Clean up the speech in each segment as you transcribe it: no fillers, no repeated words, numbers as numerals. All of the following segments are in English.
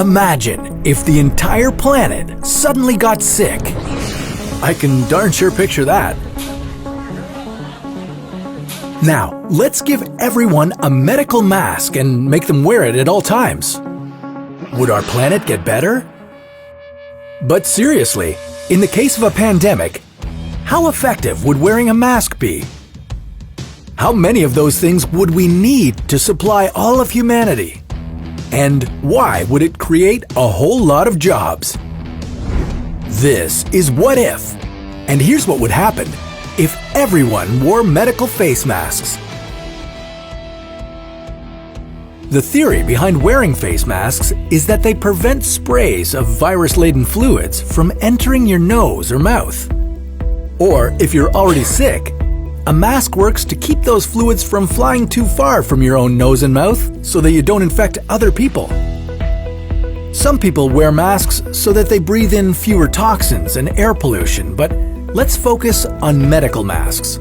Imagine if the entire planet suddenly got sick. I can darn sure picture that. Now, let's give everyone a medical mask and make them wear it at all times. Would our planet get better? But seriously, in the case of a pandemic, how effective would wearing a mask be? How many of those things would we need to supply all of humanity? And why would it create a whole lot of jobs? This is What If, and here's what would happen if everyone wore medical face masks. The theory behind wearing face masks is that they prevent sprays of virus-laden fluids from entering your nose or mouth. Or if you're already sick, a mask works to keep those fluids from flying too far from your own nose and mouth so that you don't infect other people. Some people wear masks so that they breathe in fewer toxins and air pollution, but let's focus on medical masks.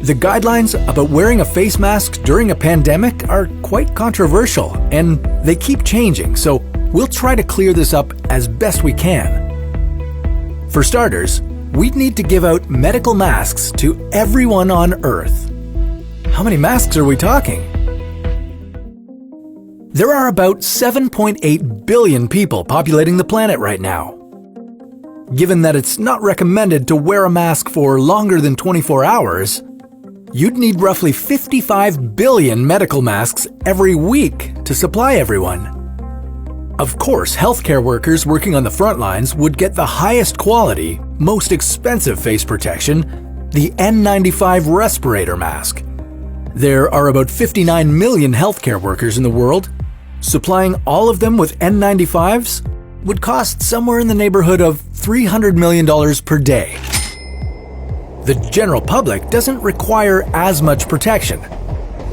The guidelines about wearing a face mask during a pandemic are quite controversial, and they keep changing, so we'll try to clear this up as best we can. For starters, we'd need to give out medical masks to everyone on Earth. How many masks are we talking? There are about 7.8 billion people populating the planet right now. Given that it's not recommended to wear a mask for longer than 24 hours, you'd need roughly 55 billion medical masks every week to supply everyone. Of course, healthcare workers working on the front lines would get the highest quality, most expensive face protection, the N95 respirator mask. There are about 59 million healthcare workers in the world. Supplying all of them with N95s would cost somewhere in the neighborhood of $300 million per day. The general public doesn't require as much protection.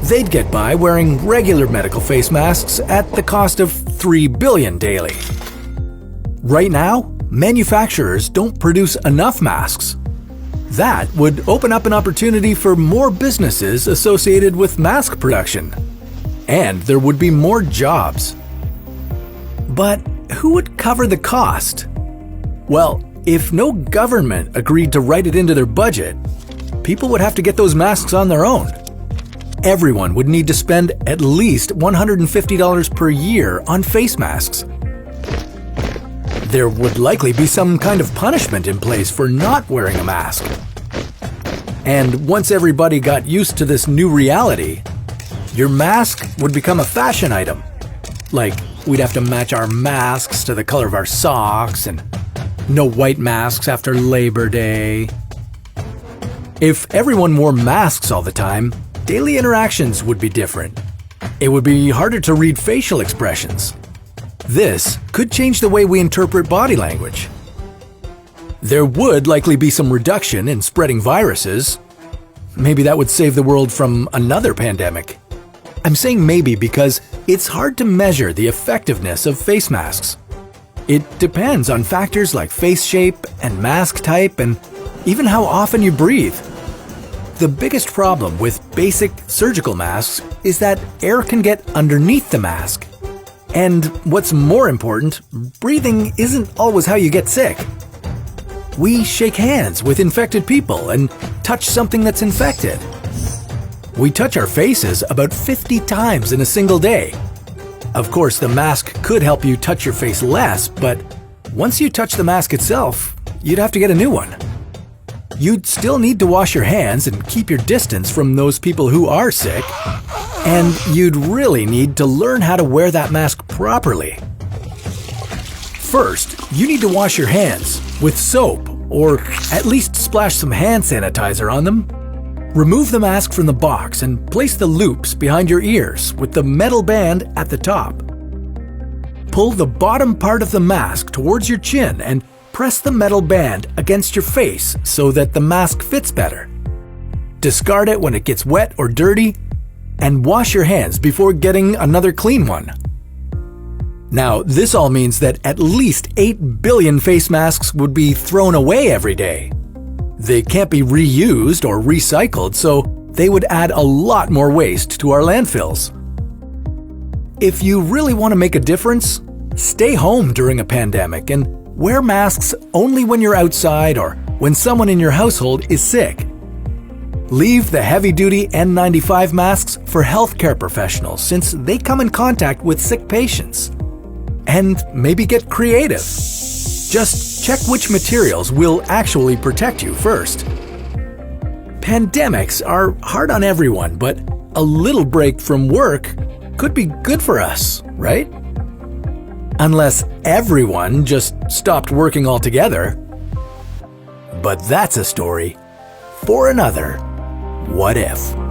They'd get by wearing regular medical face masks at the cost of $3 billion daily. Right now, manufacturers don't produce enough masks. That would open up an opportunity for more businesses associated with mask production. And there would be more jobs. But who would cover the cost? Well, if no government agreed to write it into their budget, people would have to get those masks on their own. Everyone would need to spend at least $150 per year on face masks. There would likely be some kind of punishment in place for not wearing a mask. And once everybody got used to this new reality, your mask would become a fashion item. Like, we'd have to match our masks to the color of our socks, and no white masks after Labor Day. If everyone wore masks all the time, daily interactions would be different. It would be harder to read facial expressions. This could change the way we interpret body language. There would likely be some reduction in spreading viruses. Maybe that would save the world from another pandemic. I'm saying maybe because it's hard to measure the effectiveness of face masks. It depends on factors like face shape and mask type and even how often you breathe. The biggest problem with basic surgical masks is that air can get underneath the mask. And what's more important, breathing isn't always how you get sick. We shake hands with infected people and touch something that's infected. We touch our faces about 50 times in a single day. Of course, the mask could help you touch your face less, but once you touch the mask itself, you'd have to get a new one. You'd still need to wash your hands and keep your distance from those people who are sick, and you'd really need to learn how to wear that mask properly. First, you need to wash your hands with soap, or at least splash some hand sanitizer on them. Remove the mask from the box and place the loops behind your ears with the metal band at the top. Pull the bottom part of the mask towards your chin and press the metal band against your face so that the mask fits better. Discard it when it gets wet or dirty, and wash your hands before getting another clean one. Now, this all means that at least 8 billion face masks would be thrown away every day. They can't be reused or recycled, so they would add a lot more waste to our landfills. If you really want to make a difference, stay home during a pandemic and wear masks only when you're outside or when someone in your household is sick. Leave the heavy-duty N95 masks for healthcare professionals since they come in contact with sick patients. And maybe get creative. Just check which materials will actually protect you first. Pandemics are hard on everyone, but a little break from work could be good for us, right? Unless everyone just stopped working altogether. But that's a story for another What If.